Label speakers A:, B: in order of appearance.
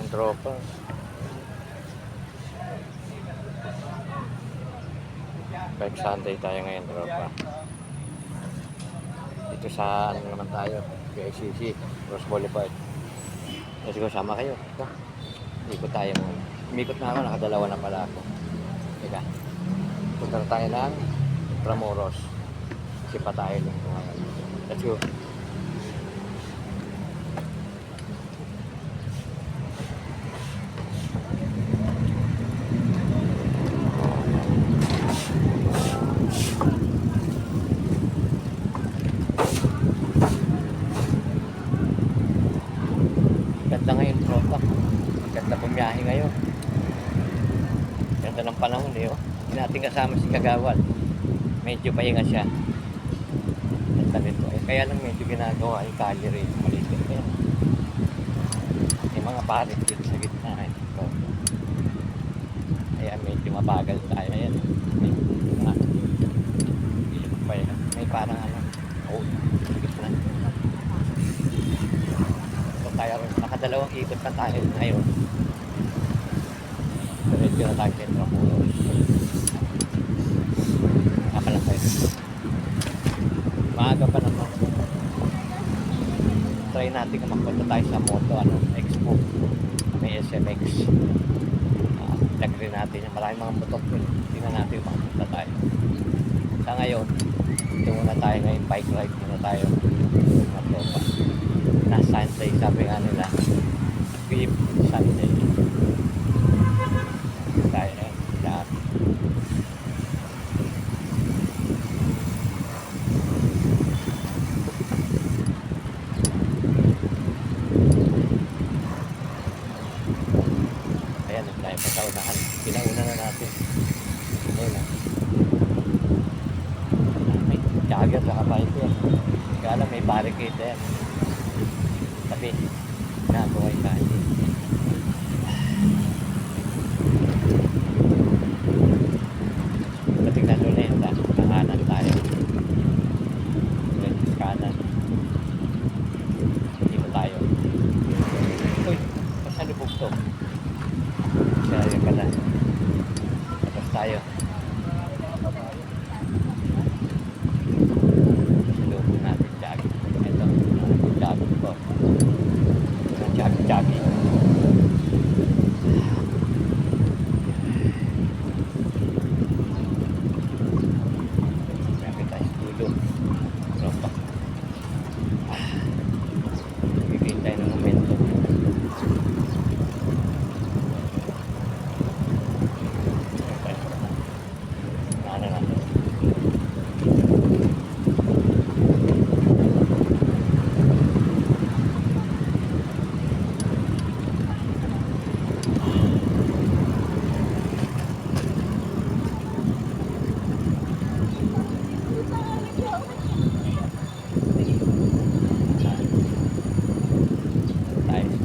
A: tropa. Bike Sunday tayo ngayon, tropa. Dito sa ano naman tayo, KICC, Cross Boulevard. Let's go, sama kayo. Ito. Ikot tayo muna. Umikot na ako, nakadalawa na pala ako. Teka. Punta na tayo ng Tramuros. Kasi pa tayo lang ngayon. Let's go. Ganda ngayon, tropa. Ganda bumiyahe ngayon. Ganda ng panahon eh, oh. Hindi natin kasama si Kagawad. Medyo pahinga siya. Ganda nito eh. Kaya lang medyo ginagawa yung kali rin. Maliit eh. May mga parit dito sa gitna eh. So, kaya medyo mabagal tayo. Ayan. May parang ano. Oh, sa gitna. Tayo, nakadalawang ikot na tayo ngayon. Diretso na tayo sa Tramuros. Kama lang tayo. Maaga pa naman. Try natin kung magpunta tayo sa Moto Expo. May SMX. Lagrin natin yung maraming mga motor. Tingnan natin kung magpunta tayo. Sa ngayon, ito muna tayo ngayon. Bike ride muna tayo. Mga tropa. Na Sunday, sabi nga nila 5th Sunday tayo na lahat. Ayan, tayo pa sa unahan, pinauna na natin. Ayun na may jogger sa kapahit yan, kaya may barricade yan. Tapi, nagawa yung kahit. Patingnan nyo na yun, kanan tayo. Kanan. Dito tayo. Uy, pasalubog to. Siya yung kanan. Tapos tayo. Pasalubog natin jogging. Ito, jogging ko. Jogging. Grabe tayo sa dulo. Tropa. Bigay tayo ng momento. Ano natin. Tayo